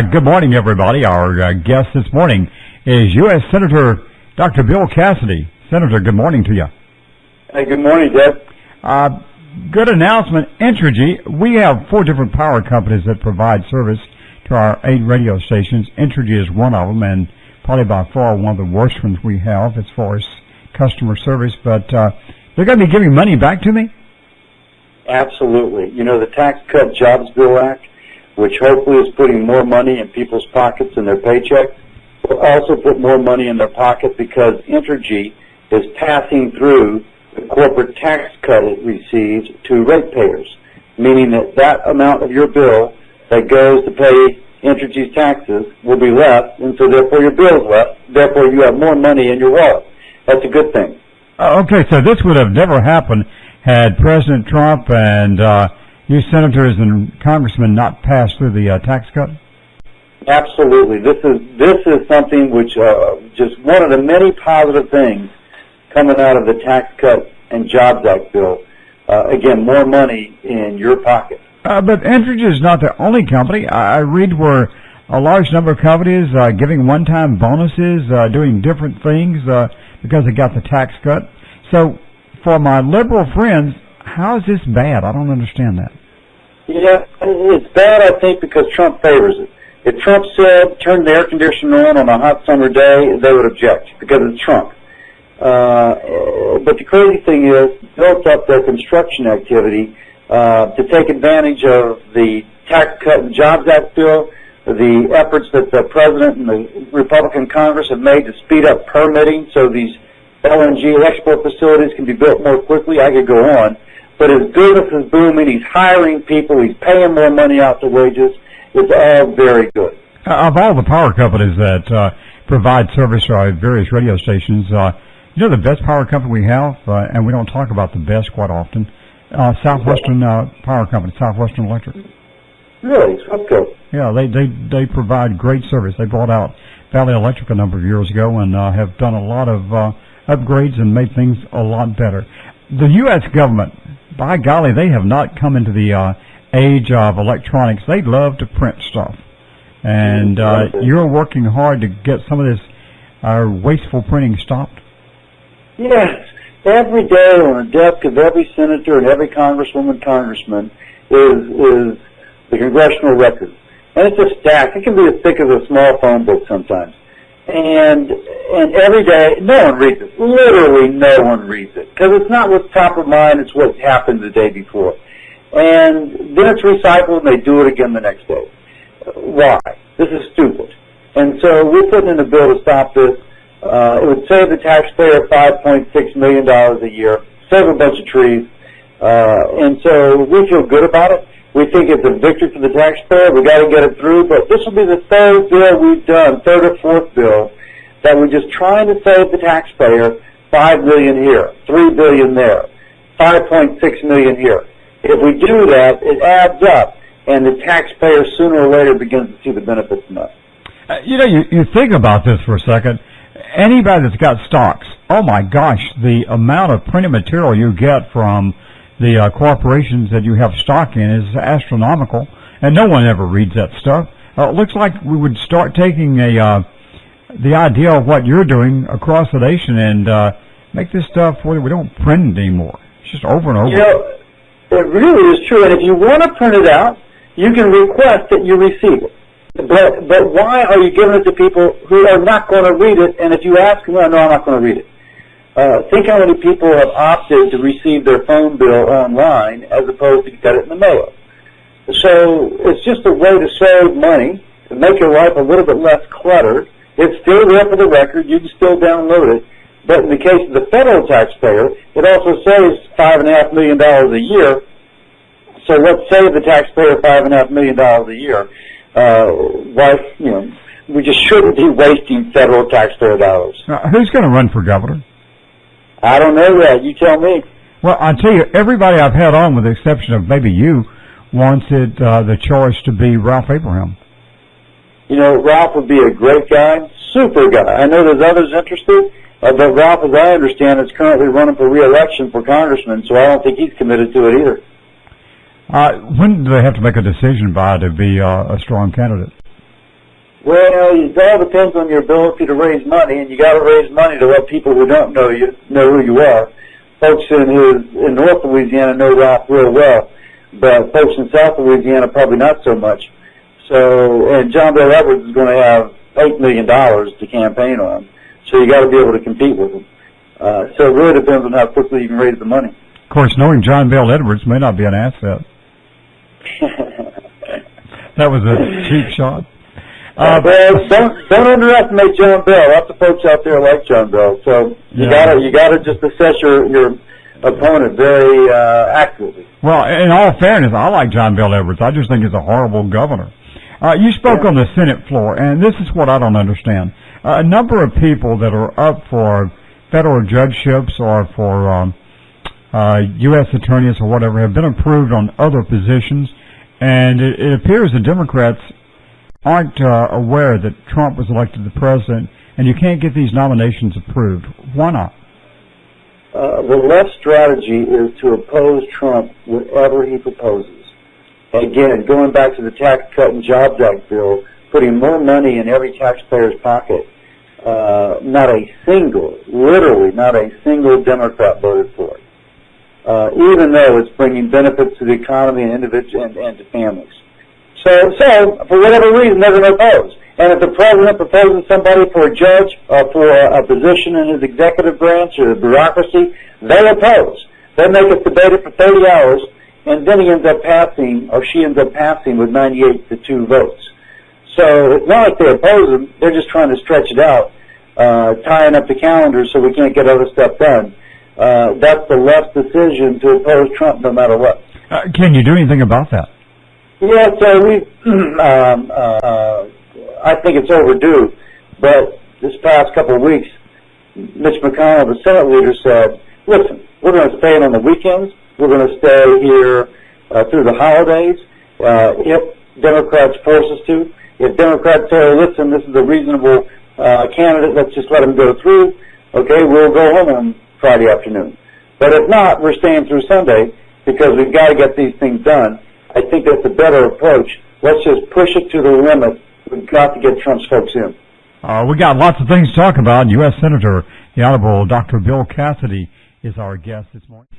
Good morning, everybody. Our guest this morning is U.S. Senator Dr. Bill Cassidy. Senator, good morning to you. Hey, good morning, Ted. Good announcement. Entergy, we have 4 different power companies that provide service to our 8 radio stations. Entergy is one of them, and probably by far one of the worst ones we have as far as customer service. But they're going to be giving money back to me? Absolutely. You know, the Tax Cut Jobs Bill Act, which hopefully is putting more money in people's pockets in their paycheck, will also put more money in their pocket because Entergy is passing through the corporate tax cut it receives to ratepayers, meaning that amount of your bill that goes to pay Entergy's taxes will be less, and so therefore your bill is less, therefore you have more money in your wallet. That's a good thing. Okay, so this would have never happened had President Trump and you senators and congressmen not passed through the tax cut? Absolutely. This is something which just one of the many positive things coming out of the Tax Cut and Jobs Act bill. Again, more money in your pocket. But Entergy is not the only company. I read where a large number of companies giving one-time bonuses, doing different things because they got the tax cut. So for my liberal friends, how is this bad? I don't understand that. Yeah, it's bad, I think, because Trump favors it. If Trump said turn the air conditioner on a hot summer day, they would object because it's Trump. But the crazy thing is, built up their construction activity to take advantage of the Tax Cut and Jobs Act bill, the efforts that the President and the Republican Congress have made to speed up permitting so these LNG export facilities can be built more quickly. I could go on. But his business is booming. He's hiring people. He's paying more money out to wages. It's all very good. Of all the power companies that provide service to our various radio stations, you know the best power company we have, and we don't talk about the best quite often, Southwestern Power Company, Southwestern Electric. Really? That's good. Yeah, they provide great service. They bought out Valley Electric a number of years ago and have done a lot of upgrades and made things a lot better. The U.S. government, by golly, they have not come into the age of electronics. They love to print stuff. And you're working hard to get some of this wasteful printing stopped? Yes. Every day on the desk of every senator and every congresswoman, congressman is the congressional record. And it's a stack. It can be as thick as a small phone book sometimes. And every day, no one reads it. Literally no one reads it. Because it's not what's top of mind, it's what happened the day before. And then it's recycled and they do it again the next day. Why? This is stupid. And so we're putting in a bill to stop this. It would save the taxpayer $5.6 million a year, save a bunch of trees. And so we feel good about it. We think it's a victory for the taxpayer. We've got to get it through. But this will be the 3rd bill we've done, 3rd or 4th bill, that we're just trying to save the taxpayer $5 million here, $3 billion there, $5.6 million here. If we do that, it adds up, and the taxpayer sooner or later begins to see the benefits from that. You know, you think about this for a second. Anybody that's got stocks, oh my gosh, the amount of printed material you get from the corporations that you have stock in is astronomical, and no one ever reads that stuff. It looks like we would start taking the idea of what you're doing across the nation and make this stuff where we don't print it anymore. It's just over and over. You know, it really is true, and if you want to print it out, you can request that you receive it. But why are you giving it to people who are not going to read it, and if you ask them, no, I'm not going to read it. Think how many people have opted to receive their phone bill online as opposed to get it in the mail. So it's just a way to save money, to make your life a little bit less cluttered. It's still there for the record. You can still download it. But in the case of the federal taxpayer, it also saves $5.5 million a year. So let's save the taxpayer $5.5 million a year. We just shouldn't be wasting federal taxpayer dollars. Who's going to run for governor? I don't know that. You tell me. Well, I tell you, everybody I've had on, with the exception of maybe you, wants it the choice to be Ralph Abraham. You know, Ralph would be a great guy, super guy. I know there's others interested, but Ralph, as I understand, is currently running for re-election for congressman, so I don't think he's committed to it either. When do they have to make a decision by to be a strong candidate? Well, it all depends on your ability to raise money, and you got to raise money to let people who don't know you know who you are. Folks in North Louisiana know Ralph real well, but folks in South Louisiana probably not so much. So, and John Bell Edwards is going to have $8 million to campaign on, so you got to be able to compete with him. So it really depends on how quickly you can raise the money. Of course, knowing John Bell Edwards may not be an asset. That was a cheap shot. Well, don't underestimate John Bell. Lots of folks out there like John Bell, so you gotta just assess your opponent very accurately. Well, in all fairness, I like John Bell Edwards. I just think he's a horrible governor. You spoke on the Senate floor, and this is what I don't understand. A number of people that are up for federal judgeships or for U.S. attorneys or whatever have been approved on other positions, and it appears the Democrats aren't aware that Trump was elected the president, and you can't get these nominations approved. Why not? The left strategy is to oppose Trump whatever he proposes. Again, going back to the Tax Cut and Jobs Act bill, putting more money in every taxpayer's pocket, not a single, literally not a single Democrat voted for it, even though it's bringing benefits to the economy and individuals and to families. So for whatever reason, they're going to oppose. And if the president proposes somebody for a judge or for a position in his executive branch or the bureaucracy, they oppose. They make us debate it for 30 hours, and then he ends up passing, or she ends up passing with 98-2 votes. So it's not like they oppose him. They're just trying to stretch it out, tying up the calendar so we can't get other stuff done. That's the left's decision to oppose Trump no matter what. Can you do anything about that? Yeah, so I think it's overdue. But this past couple of weeks, Mitch McConnell, the Senate leader, said, listen, we're going to stay in on the weekends. We're going to stay here through the holidays if Democrats force us to. If Democrats say, listen, this is a reasonable candidate, let's just let him go through, okay, we'll go home on Friday afternoon. But if not, we're staying through Sunday because we've got to get these things done. I think that's a better approach. Let's just push it to the limit. We've got to get Trump's folks in. We got lots of things to talk about. U.S. Senator, the Honorable Dr. Bill Cassidy, is our guest this morning.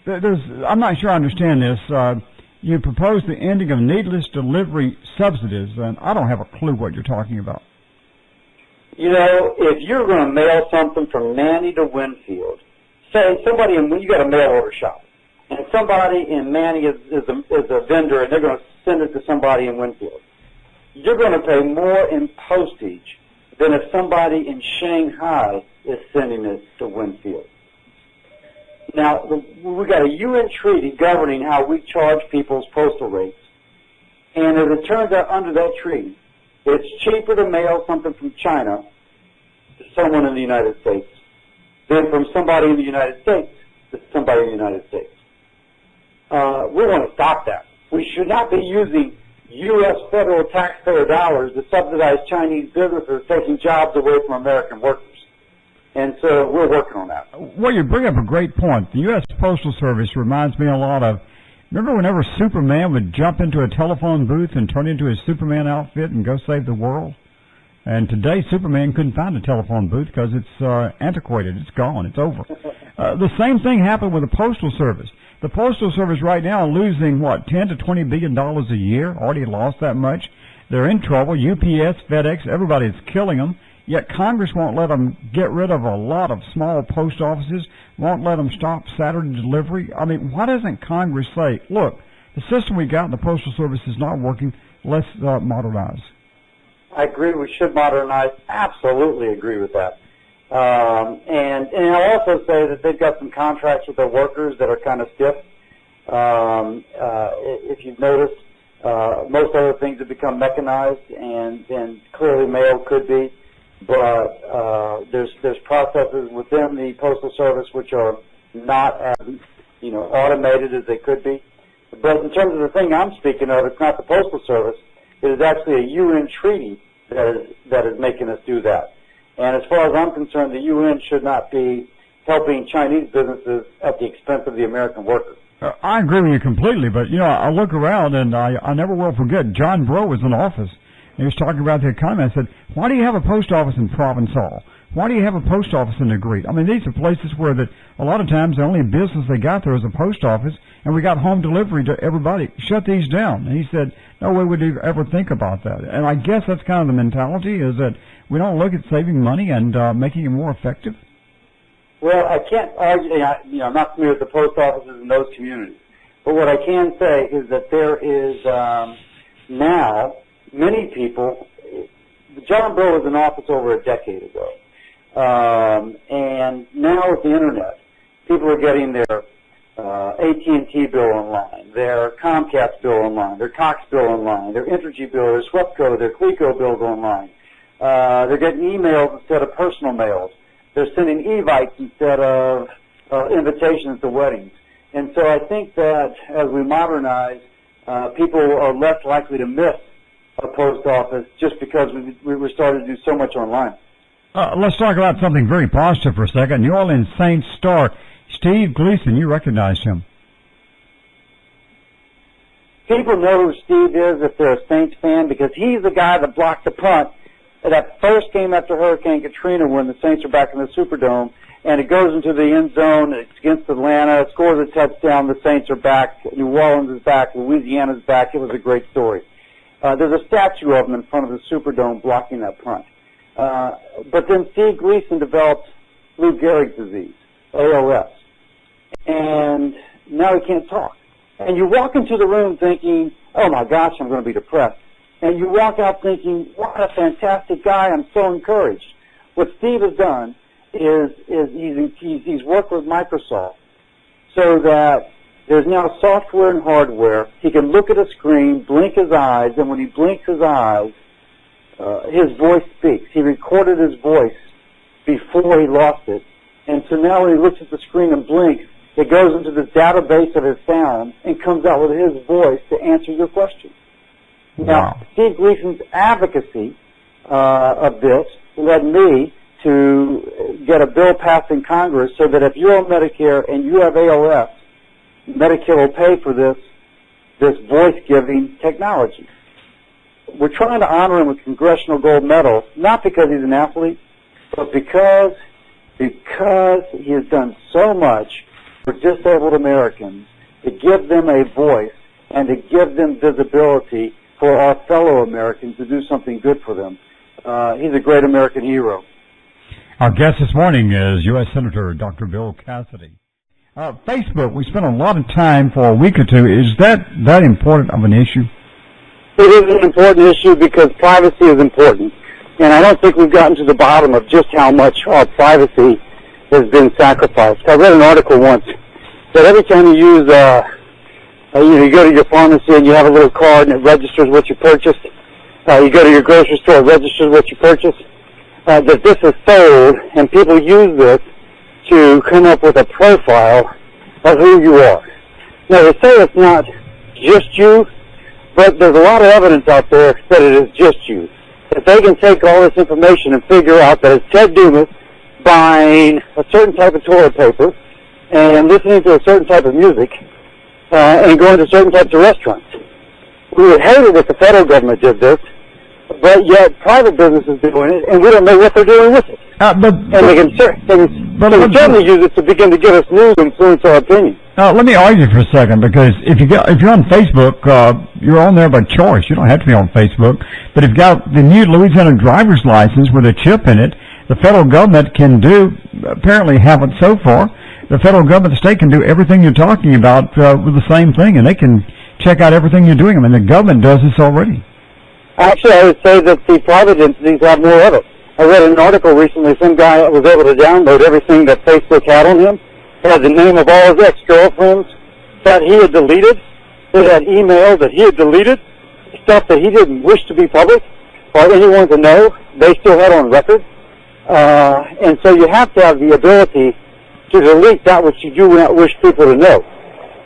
I'm not sure I understand this. You propose the ending of needless delivery subsidies, and I don't have a clue what you're talking about. You know, if you're going to mail something from Manny to Winfield, say somebody you got a mail order shop, and somebody in Manny is a vendor, and they're going to send it to somebody in Winfield. You're going to pay more in postage than if somebody in Shanghai is sending it to Winfield. Now, we've got a UN treaty governing how we charge people's postal rates. And as it turns out, under that treaty, it's cheaper to mail something from China to someone in the United States than from somebody in the United States to somebody in the United States. We want to stop that. We should not be using U.S. federal taxpayer dollars to subsidize Chinese businesses taking jobs away from American workers. And so we're working on that. Well, you bring up a great point. The U.S. Postal Service reminds me a lot of, remember whenever Superman would jump into a telephone booth and turn into his Superman outfit and go save the world? And today Superman couldn't find a telephone booth because it's antiquated. It's gone. It's over. The same thing happened with the Postal Service. The Postal Service right now is losing, what, $10 to $20 billion a year? Already lost that much. They're in trouble. UPS, FedEx, everybody's killing them. Yet Congress won't let them get rid of a lot of small post offices, won't let them stop Saturday delivery. I mean, why doesn't Congress say, look, the system we got in the Postal Service is not working, let's modernize? I agree we should modernize. Absolutely agree with that. And I'll also say that they've got some contracts with their workers that are kind of stiff. If you've noticed, most other things have become mechanized, and clearly mail could be. But there's processes within the Postal Service which are not as automated as they could be. But in terms of the thing I'm speaking of, it's not the Postal Service. It is actually a UN treaty that is making us do that. And as far as I'm concerned, the UN should not be helping Chinese businesses at the expense of the American worker. I agree with you completely, but I look around and I never will forget John Breaux was in office he was talking about the economy. I said, why do you have a post office in Province Hall? Why do you have a post office in Negrete? I mean, these are places where that a lot of times the only business they got there was a post office, and we got home delivery to everybody. Shut these down. And he said, no way would you ever think about that. And I guess that's kind of the mentality, is that we don't look at saving money and making it more effective. Well, I can't argue, I'm not familiar with the post offices in those communities. But what I can say is that there is now many people. John Bill was in office over a decade ago. And now with the Internet, people are getting their AT&T bill online, their Comcast bill online, their Cox bill online, their Entergy bill, their SWEPCO, their CLECO bills online. They're getting emails instead of personal mails. They're sending evites instead of invitations to weddings. And so I think that as we modernize, people are less likely to miss a post office just because we were starting to do so much online. Let's talk about something very positive for a second. New Orleans Saints star Steve Gleason, you recognized him. People know who Steve is if they're a Saints fan because he's the guy that blocked the punt at that first game after Hurricane Katrina when the Saints are back in the Superdome, and it goes into the end zone. It's against Atlanta. It scores a touchdown. The Saints are back. New Orleans is back. Louisiana's back. It was a great story. There's a statue of him in front of the Superdome blocking that punt. But then Steve Gleason developed Lou Gehrig's disease, ALS, and now he can't talk. And you walk into the room thinking, oh my gosh, I'm going to be depressed. And you walk out thinking, what a fantastic guy, I'm so encouraged. What Steve has done is he's worked with Microsoft so that there's now software and hardware. He can look at a screen, blink his eyes, and when he blinks his eyes, his voice speaks. He recorded his voice before he lost it. And so now when he looks at the screen and blinks, it goes into the database of his sound and comes out with his voice to answer your question. Wow. Now, Steve Gleason's advocacy of this led me to get a bill passed in Congress so that if you're on Medicare and you have ALS, Medicare will pay for this voice-giving technology. We're trying to honor him with Congressional Gold Medal, not because he's an athlete, but because he has done so much for disabled Americans to give them a voice and to give them visibility for our fellow Americans to do something good for them. He's a great American hero. Our guest this morning is U.S. Senator Dr. Bill Cassidy. Facebook, we spent a lot of time for a week or two. Is that important of an issue? It is an important issue because privacy is important. And I don't think we've gotten to the bottom of just how much our privacy has been sacrificed. I read an article once that every time you use, you go to your pharmacy and you have a little card and it registers what you purchased. You go to your grocery store, it registers what you purchased. That this is sold, and people use this to come up with a profile of who you are. Now, they say it's not just you, but there's a lot of evidence out there that it is just you. If they can take all this information and figure out that it's Tedd Dumas buying a certain type of toilet paper and listening to a certain type of music and going to certain types of restaurants. We would hate it if the federal government did this, but yet private businesses doing it, and we don't know what they're doing with it. They can certainly use it to begin to give us news to influence our opinion. Let me argue for a second, because if you're on Facebook, you're on there by choice. You don't have to be on Facebook. But if you've got the new Louisiana driver's license with a chip in it, the federal government can apparently haven't so far, the federal government, the state can do everything you're talking about with the same thing, and they can check out everything you're doing. I mean, the government does this already. Actually, I would say that the private entities have more of it. I read an article recently, some guy was able to download everything that Facebook had on him. It had the name of all his ex-girlfriends that he had deleted. It had emails that he had deleted, stuff that he didn't wish to be public or anyone to know. They still had on record. And so you have to have the ability to delete that which you do not wish people to know.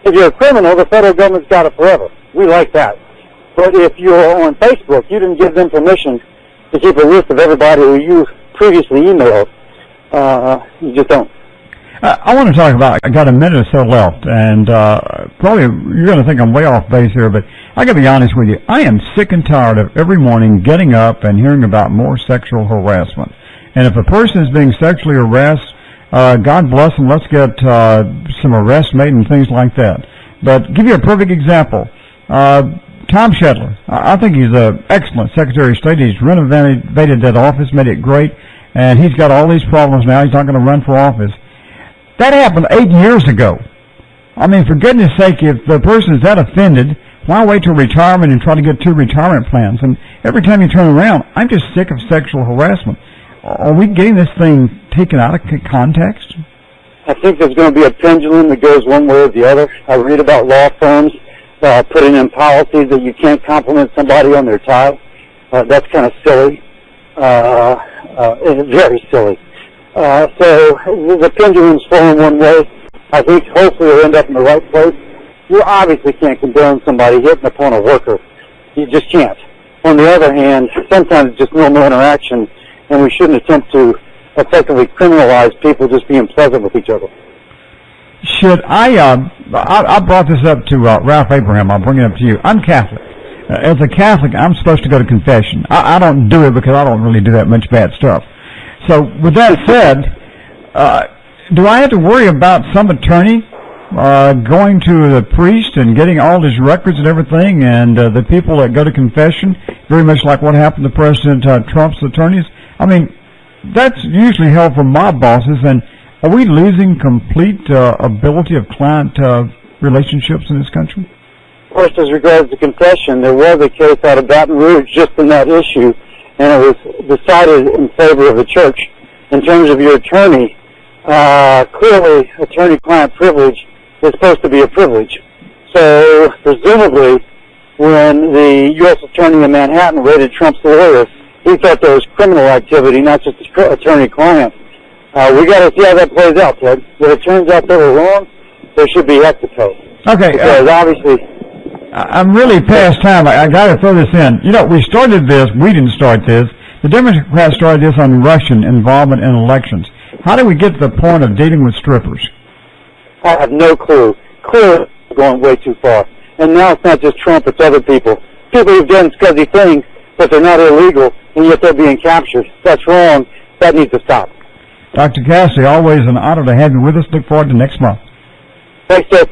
If you're a criminal, the federal government's got it forever. We like that. But if you're on Facebook, you didn't give them permission to keep a list of everybody who you previously emailed. You just don't. I want to talk about, I got a minute or so left, and probably you're going to think I'm way off base here, but I got to be honest with you. I am sick and tired of every morning getting up and hearing about more sexual harassment. And if a person is being sexually harassed, God bless them, let's get some arrests made and things like that. But give you a perfect example. Tom Shedler, I think he's an excellent Secretary of State. He's renovated that office, made it great, and he's got all these problems now. He's not going to run for office. That happened 8 years ago. I mean, for goodness sake, if the person is that offended, why wait till retirement and try to get 2 retirement plans? And every time you turn around, I'm just sick of sexual harassment. Are we getting this thing taken out of context? I think there's going to be a pendulum that goes one way or the other. I read about law firms putting in policies that you can't compliment somebody on their tie. That's kind of silly. It's very silly. So the pendulum's flowing one way. I think hopefully it'll end up in the right place. You obviously can't condone somebody hitting upon a worker. You just can't. On the other hand, sometimes it's just normal interaction, and we shouldn't attempt to effectively criminalize people just being pleasant with each other. Should I brought this up to Ralph Abraham. I'll bring it up to you. I'm Catholic. As a Catholic, I'm supposed to go to confession. I don't do it because I don't really do that much bad stuff. So with that said, do I have to worry about some attorney going to the priest and getting all his records and everything, and the people that go to confession, very much like what happened to President Trump's attorneys? I mean, that's usually held from mob bosses, and are we losing complete ability of client relationships in this country? First, as regards to confession, there was a case out of Baton Rouge just in that issue, and it was decided in favor of the church. In terms of your attorney, clearly attorney-client privilege is supposed to be a privilege. So presumably, when the U.S. Attorney in Manhattan raided Trump's lawyers, he thought there was criminal activity, not just attorney-client. We got to see how that plays out, Ted. If it turns out they were wrong, there should be heck to pay. Okay. Because obviously, I'm really past time. I got to throw this in. You know, we started this. We didn't start this. The Democrats started this on Russian involvement in elections. How do we get to the point of dealing with strippers? I have no clue. Clearly going way too far. And now it's not just Trump, it's other people. People who've done scuzzy things, but they're not illegal, and yet they're being captured. That's wrong. That needs to stop. Dr. Cassidy, always an honor to have you with us. Look forward to next month. Thanks, Ted.